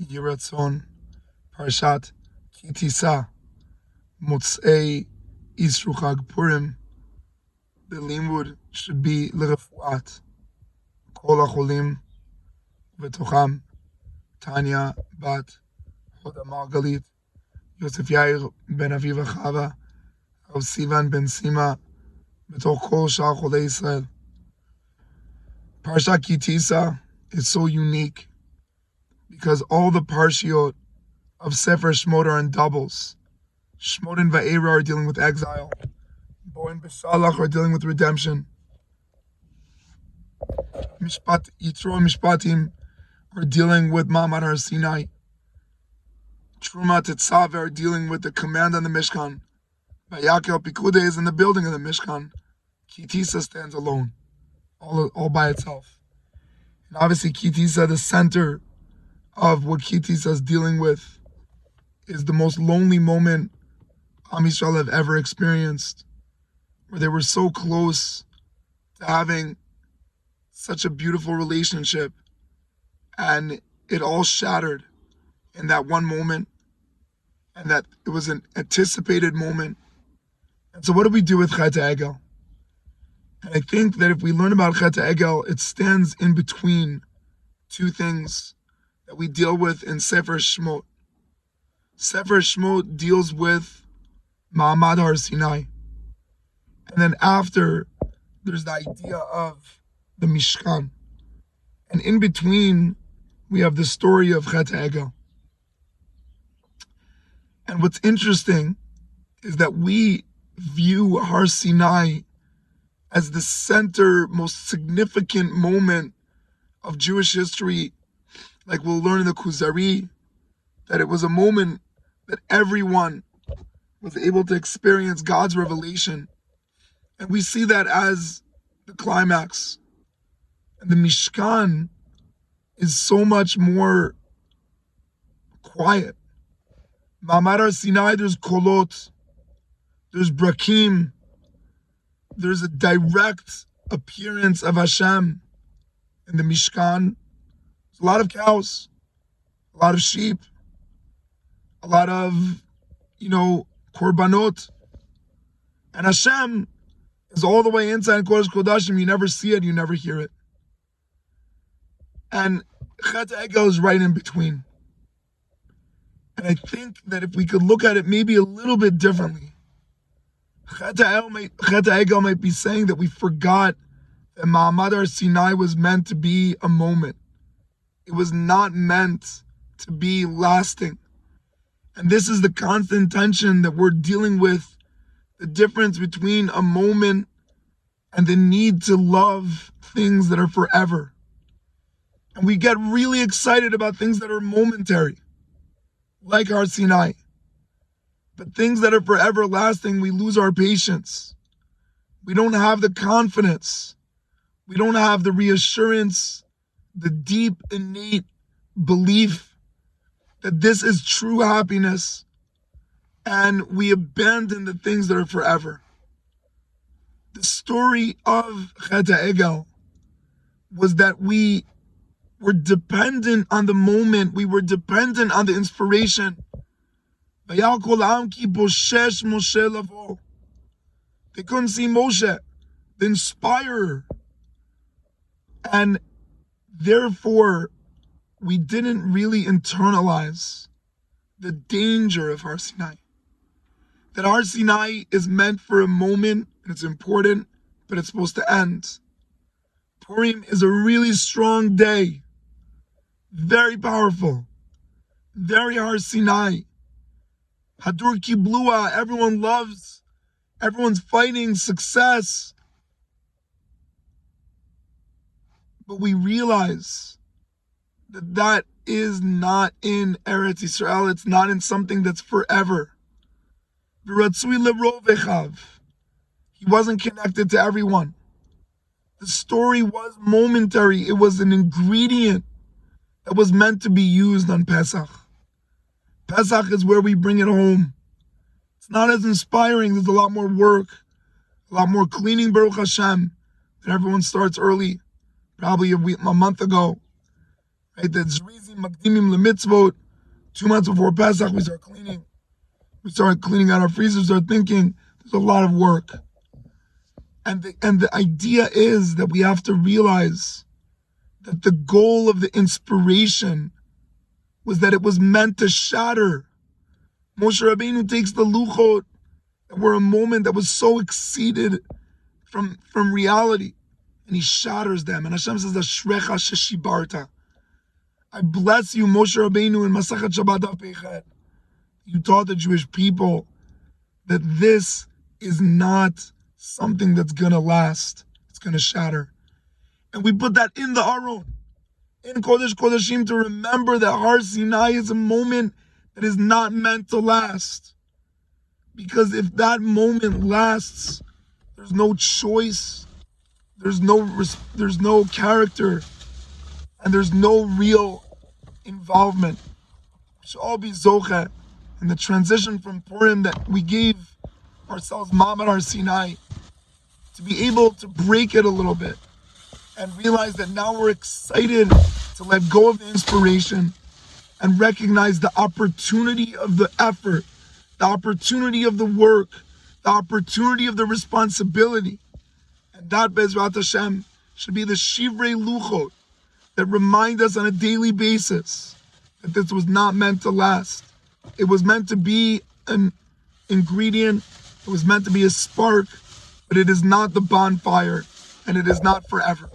Yiratzon, Parshat Kitisa, Motzei Isru Chag Purim. The limud should be L'Refuat Kol HaCholim V'tocham Tanya Bat Hoda Margalit, Yosef Yair Ben Aviva Chava, Rav Sivan Ben Sima, B'toch Kol Shar Cholei Yisrael. Parshat Kitisa is so unique because all the parshiot of Sefer Shmot are in doubles. Shmot and Va'era are dealing with exile. Bo and Beshalach are dealing with redemption. Yitro and Mishpatim are dealing with Ma'amad Har Sinai. Truma Tetzav are dealing with the command on the Mishkan. Vayakel Pikude is in the building of the Mishkan. Kitisa stands alone, all by itself. And obviously Kitisa, the center of what Kitisa is dealing with, is the most lonely moment Am Yisrael have ever experienced, where they were so close to having such a beautiful relationship, and it all shattered in that one moment, and that it was an anticipated moment. And so what do we do with Chet HaEgel? And I think that if we learn about Chet HaEgel, it stands in between two things that we deal with in Sefer Shmot. Sefer Shmot deals with Ma'amad Har Sinai. And then after, there's the idea of the Mishkan. And in between, we have the story of Chet HaEgel. And what's interesting is that we view Har Sinai as the center, most significant moment of Jewish history. Like we'll learn in the Kuzari, that it was a moment that everyone was able to experience God's revelation. And we see that as the climax. And the Mishkan is so much more quiet. Ma'amad Har Sinai, there's kolot, there's brakim, there's a direct appearance of Hashem. In the Mishkan, there's a lot of cows, a lot of sheep, a lot of, korbanot. And Hashem is all the way inside Kodesh Kodashim. You never see it, you never hear it. And Chet HaEgel is right in between. And I think that if we could look at it maybe a little bit differently, Chet HaEgel might be saying that we forgot that Ma'amad Har Sinai was meant to be a moment. It was not meant to be lasting. And this is the constant tension that we're dealing with, the difference between a moment and the need to love things that are forever. And we get really excited about things that are momentary, like Har Sinai. But things that are forever lasting, we lose our patience. We don't have the confidence. We don't have the reassurance, the deep, innate belief that this is true happiness, and we abandon the things that are forever. The story of Chet HaEgel was that we were dependent on the moment, we were dependent on the inspiration. They couldn't see Moshe, the inspirer. And therefore, we didn't really internalize the danger of Har Sinai. That Har Sinai is meant for a moment, and it's important, but it's supposed to end. Purim is a really strong day, very powerful, very Har Sinai. Hadur Kiblua, everyone loves, everyone's fighting success. But we realize that that is not in Eretz Yisrael. It's not in something that's forever. He wasn't connected to everyone. The story was momentary. It was an ingredient that was meant to be used on Pesach. Pesach is where we bring it home. It's not as inspiring. There's a lot more work, a lot more cleaning, Baruch Hashem, and everyone starts early, probably a month ago. Right? The Zrizim Makdimim LeMitzvot. 2 months before Pesach, we start cleaning. We start cleaning out our freezers, start thinking there's a lot of work. And the idea is that we have to realize that the goal of the inspiration was that it was meant to shatter. Moshe Rabbeinu takes the luchot that were a moment that was so exceeded from reality, and he shatters them. And Hashem says, Ashrecha sheshibarta. I bless you, Moshe Rabbeinu, in Masachet Shabbat Daf Peichet. You taught the Jewish people that this is not something that's going to last. It's going to shatter. And we put that in the Aron, in Kodesh Kodeshim, to remember that Har Sinai is a moment that is not meant to last. Because if that moment lasts, there's no choice, there's no character, and there's no real involvement. We should all be zocheh in the transition from Purim that we gave ourselves Ma'amad Har Sinai, to be able to break it a little bit and realize that now we're excited to let go of the inspiration and recognize the opportunity of the effort, the opportunity of the work, the opportunity of the responsibility. And that, Bezrat Hashem, should be the Shivrei Luchot that remind us on a daily basis that this was not meant to last. It was meant to be an ingredient, it was meant to be a spark, but it is not the bonfire, and it is not forever.